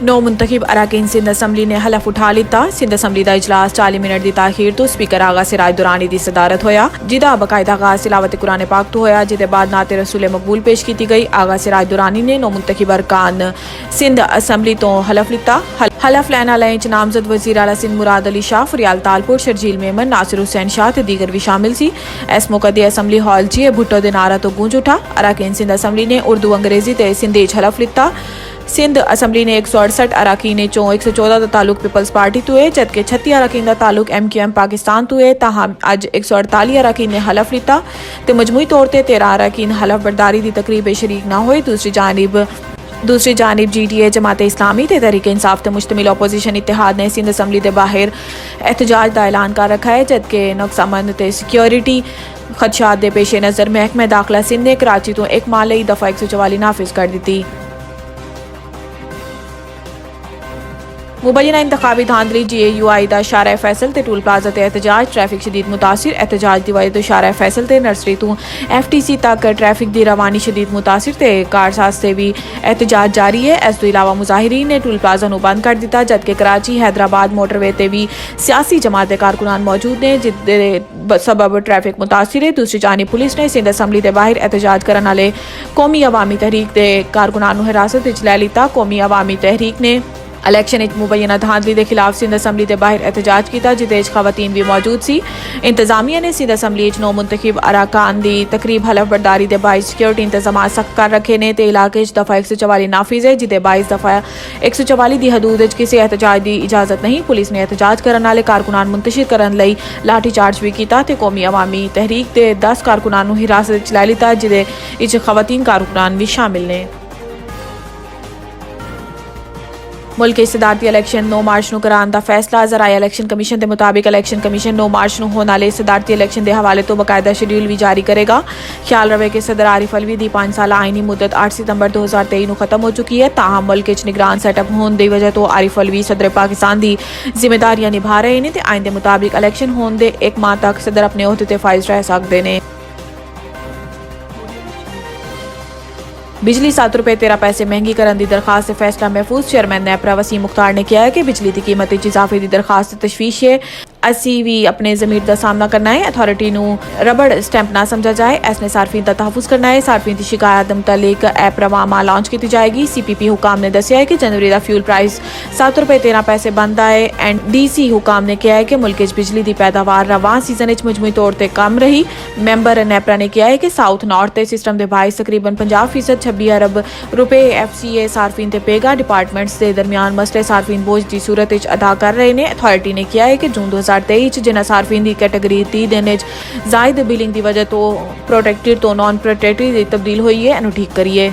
नौ मुंतखब अरकान सिंध असैम्बली ने हलफ उठा लिता। सिंध असैम्बली का इजलास 40 मिनट की ताखीर तो स्पीकर आगा सिराज दुरानी की सदारत होया, जिदा बाकायदा आगाज तिलावत कुरान पाक तो होया, जिदे बाद नाते रसूल मकबूल पेश की गई। आगा सिराज दुरानी ने नौ मुंतखब अरकान सिंध असैम्बली तो हलफ लिता। हलफ लैन आले नामजद वजीर आला सिंध मुराद अली शाह, फरियाल तालपुर, शर्जील मेमन, नासिर हुसैन शाह ते दीगर भी शामिल सी। इस मौके ते असैम्बली हॉल च भुट्टो दे नारा तो गूंज उठा। अरकान सिंध असैम्बली ने उर्दू अंग्रेजी ते सिंधी हलफ लिता। सिंध असैम्बली ने 168 अरकान चो 114 का ताल्लुक पीपल्स पार्टी तो है, जबकि 36 अरकान का ताल्लुक MQM पाकिस्तान तो है। ताहम अज 148 अरकान ने हलफ लिता तो मजमूई तौर पर 13 अरकान हलफ बरदारी की तकरीब शरीक न होए। दूसरी जानिब GTA जमात इस्लामी ते तहरीक इंसाफ ते मुश्तमिल अपोजिशन इत्तेहाद ने सिंध असैम्बली के बाहर एहतजाज का ऐलान कर रखा है, जबकि नुक्स अमन ते सिक्योरिटी खदशात के पेश नज़र महकमा दाखिला सिंध ने कराची तो एक माह लई दफा 144 नाफिज कर दी। मुबैना इंतखाबी धांधली GAUI का शारा फैसल ते टूल प्लाजा ते एहतजाज, ट्रैफिक शदीद मुतासिर। एहतजाज की वजह तो शारा फैसल ते नर्सरी तो FTC तक ट्रैफिक की रवानी शदीद मुतासिर ते कारसाज से भी एहतजाज जारी है। इस तो इलावा मुजाहिरीन ने टूल प्लाजा नूं बंद कर दिता, जबकि कराची हैदराबाद मोटरवे ते भी सियासी जमात के कारकुनान मौजूद ने, जिसके सबब ट्रैफिक मुतासिर है। दूसरी जानिब पुलिस ने सिंध असैम्बली के बाहर एहतजाज करने वाले कौमी अवामी तहरीक के कारकुनान नूं हिरासत विच लै लिता। कौमी अवामी तहरीक ने इलेक्शन मुबैना धांधली के खिलाफ सिंध असैम्बली के बाहर एहतजाज किया, जिदे खवातीन भी मौजूद सी। इंतजामिया ने सिंध असैम्बली नौ मुंतखब अरकान की तकरीब हलफ बरदारी के बायस सिक्योरिटी इंतजाम सख्त कर रखे ने ते इलाके दफा 144 नाफिज है, जिदे बायस दफा 144 की हदूद किसी एहतजाज की इजाजत नहीं। पुलिस ने एहतजाज करने वाले कारकुनान मुंतशिर करने लई लाठी चार्ज भी किया ते कौमी अवामी तहरीक के 10 कारकुनान हिरासत लै लिता, जिदे खवातीन कारकुनान भी शामिल ने। मुल्क के सदारती इलेक्शन 9 मार्च को कराने का फैसला। ज़राया इलेक्शन कमीशन के मुताबिक इलेक्शन कमीशन 9 मार्च को होने वाले सदारती इलेक्शन के हवाले तो बाकायदा शेड्यूल भी जारी करेगा। ख्याल रवे कि सदर आरिफ अलवी की 5 साल आइनी मुद्दत 8 सितंबर 2023 को खत्म हो चुकी है। ताहम मुल्क निगरान सैटअप होने की वजह तो आरिफ अलवी सदर पाकिस्तान की जिम्मेदारियां निभा रहे हैं। आइन के मुताबिक इलेक्शन होने के एक माह तक सदर अपने ओहदे ते फाइज रह सकते हैं। बिजली 7 रुपये 13 पैसे महंगी करने की दरखास्त से फैसला महफूज। चेयरमैन नेपरा वसीम मुख्तार ने किया है कि बिजली की कीमत इजाफे की दरखास्त तशवीश है। असी भी अपने जमीर का सामना करना है। अथॉरिटी नू रबड़ स्टैंप ना समझा जाए। इसने सार्फिन का तहफुज करना है। सार्फिन की शिकायत मुतल्लिक ऐप रवामा लॉन्च की जाएगी। CPP हुकाम ने दसिया है कि जनवरी का फ्यूल प्राइस 7 रुपये 13 पैसे बनता है। एंड DC हुकाम ने किया है कि मुल्क बिजली की पैदावार रवान सीजन मजमूई तौर पर कम रही। मैंबर नेपरा ने किया है कि साउथ नॉर्थ सिस्टम के बायस तकरीबन 50% 26 अरब रुपए FCA सार्फिन ते पेगा। डिपार्टमेंट्स के दरमियान मसले सार्फिन बोझ की सूरत अदा कर रहे हैं। अथॉरिटी ने किया है कि जून 2023 जिन्हें सार्फिन की कैटेगरी 30 दिन जायद बिलिंग की वजह तो प्रोटेक्टेड तो नॉन प्रोटेक्टेड तब्दील हुई है, इन्हू ठीक करिए।